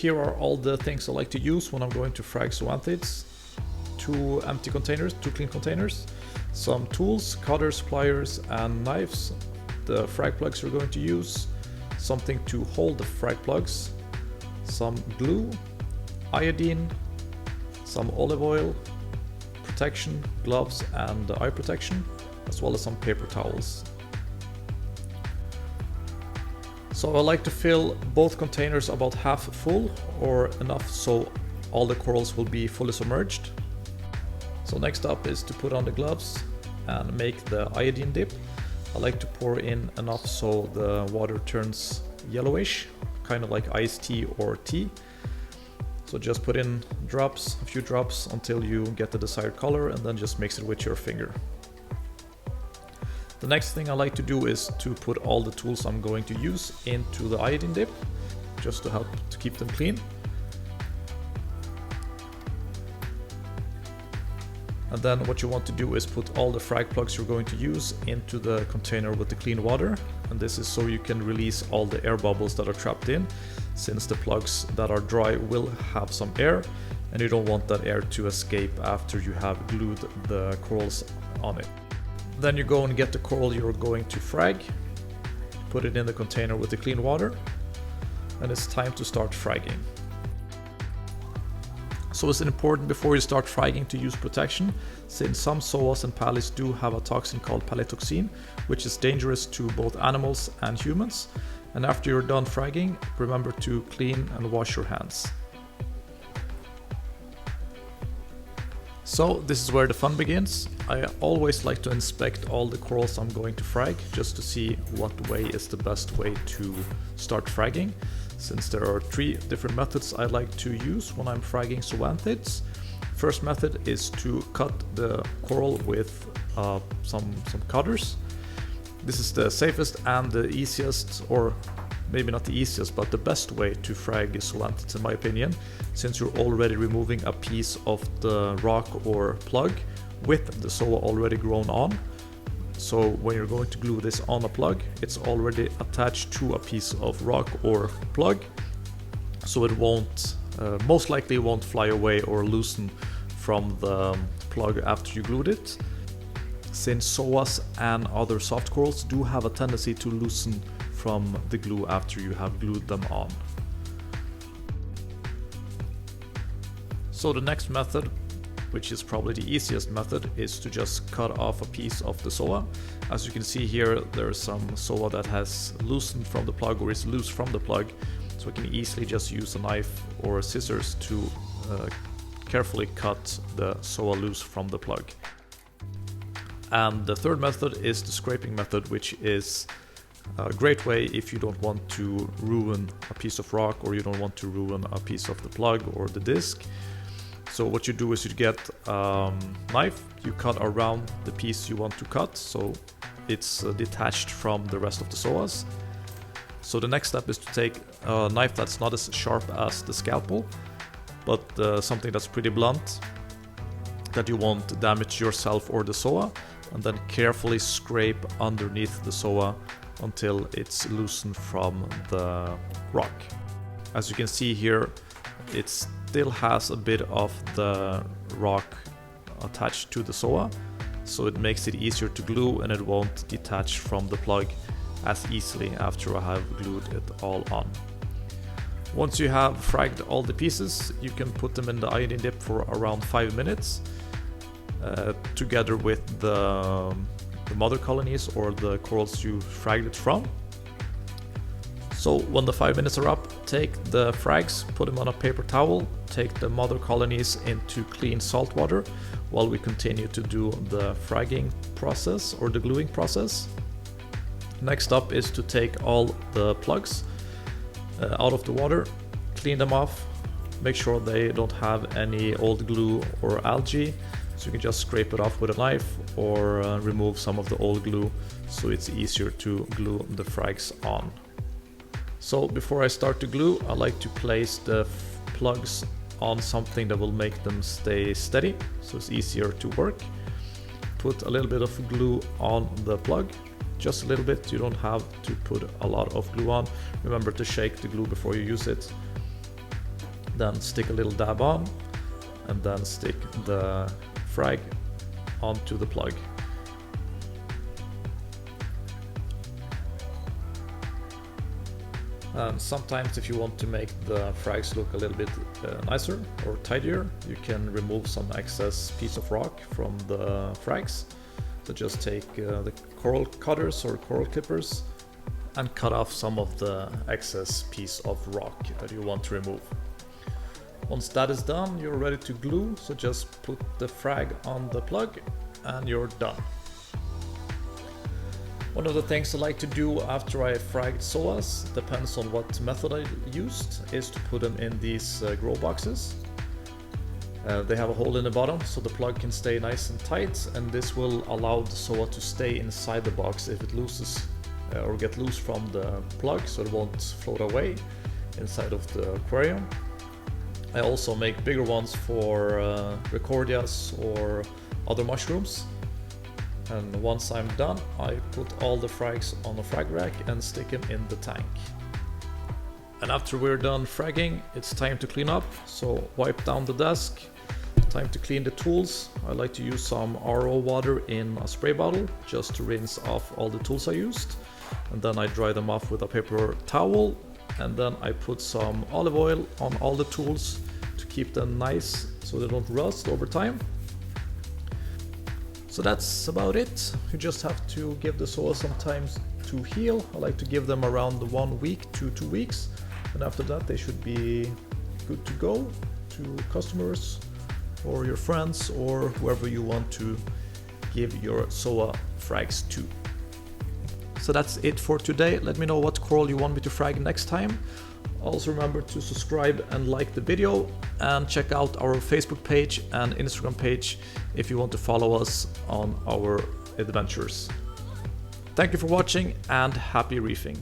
here are all the things I like to use when I'm going to frag Zoanthids. 2 empty containers, 2 clean containers, some tools, cutters, pliers and knives, the frag plugs we're going to use, something to hold the frag plugs, some glue, iodine, some olive oil, protection, gloves and eye protection, as well as some paper towels. So I like to fill both containers about half full, or enough so all the corals will be fully submerged. So next up is to put on the gloves and make the iodine dip. I like to pour in enough so the water turns yellowish, kind of like iced tea or tea. So just put in drops, a few drops until you get the desired color, and then just mix it with your finger. The next thing I like to do is to put all the tools I'm going to use into the iodine dip, just to help to keep them clean. And then what you want to do is put all the frag plugs you're going to use into the container with the clean water. And this is so you can release all the air bubbles that are trapped in, since the plugs that are dry will have some air, and you don't want that air to escape after you have glued the corals on it. Then you go and get the coral you're going to frag, put it in the container with the clean water, and it's time to start fragging. So it's important before you start fragging to use protection, since some psoas and palys do have a toxin called palytoxin, which is dangerous to both animals and humans. And after you're done fragging, remember to clean and wash your hands. So this is where the fun begins. I always like to inspect all the corals I'm going to frag, just to see what way is the best way to start fragging, since there are 3 different methods I like to use when I'm fragging Zoanthids. First method is to cut the coral with some cutters. This is the safest and the easiest, or maybe not the easiest, but the best way to frag Zoanthids in my opinion, since you're already removing a piece of the rock or plug with the zoa already grown on. So when you're going to glue this on a plug, it's already attached to a piece of rock or plug, so it won't, most likely won't fly away or loosen from the plug after you glued it, since psoas and other soft corals do have a tendency to loosen from the glue after you have glued them on. So the next method, which is probably the easiest method, is to just cut off a piece of the zoa. As you can see here, there's some zoa that has loosened from the plug or is loose from the plug, so we can easily just use a knife or scissors to carefully cut the zoa loose from the plug. And the third method is the scraping method, which is a great way if you don't want to ruin a piece of rock, or you don't want to ruin a piece of the plug or the disc. So what you do is you get a knife, you cut around the piece you want to cut, so it's detached from the rest of the psoas. So the next step is to take a knife that's not as sharp as the scalpel, but something that's pretty blunt, that you won't damage yourself or the zoa, and then carefully scrape underneath the zoa until it's loosened from the rock. As you can see here, it still has a bit of the rock attached to the zoa, so it makes it easier to glue, and it won't detach from the plug as easily after I have glued it all on. Once you have fragged all the pieces, you can put them in the iodine dip for around 5 minutes, together with the mother colonies or the corals you fragged it from. So when the 5 minutes are up, take the frags, put them on a paper towel, take the mother colonies into clean salt water while we continue to do the fragging process or the gluing process. Next up is to take all the plugs out of the water, clean them off, make sure they don't have any old glue or algae, so you can just scrape it off with a knife or remove some of the old glue, so it's easier to glue the frags on. So before I start to glue, I like to place the plugs on something that will make them stay steady, so it's easier to work. Put a little bit of glue on the plug, just a little bit, you don't have to put a lot of glue on. Remember to shake the glue before you use it. Then stick a little dab on, and then stick the frag onto the plug. And sometimes if you want to make the frags look a little bit nicer or tidier, you can remove some excess piece of rock from the frags. So just take the coral cutters or coral clippers and cut off some of the excess piece of rock that you want to remove. Once that is done, you're ready to glue, so just put the frag on the plug and you're done. One of the things I like to do after I fragged psoas, depends on what method I used, is to put them in these grow boxes. They have a hole in the bottom so the plug can stay nice and tight, and this will allow the psoa to stay inside the box if it loses or get loose from the plug, so it won't float away inside of the aquarium. I also make bigger ones for Recordias or other mushrooms. And once I'm done, I put all the frags on a frag rack and stick them in the tank. And after we're done fragging, it's time to clean up. So wipe down the desk, time to clean the tools. I like to use some RO water in a spray bottle just to rinse off all the tools I used. And then I dry them off with a paper towel. And then I put some olive oil on all the tools to keep them nice so they don't rust over time. So that's about it. You just have to give the psoas some time to heal. I like to give them around 1 week to 2 weeks, and after that they should be good to go to customers or your friends or whoever you want to give your psoa frags to. So that's it for today. Let me know what coral you want me to frag next time. Also remember to subscribe and like the video, and check out our Facebook page and Instagram page if you want to follow us on our adventures. Thank you for watching and happy reefing.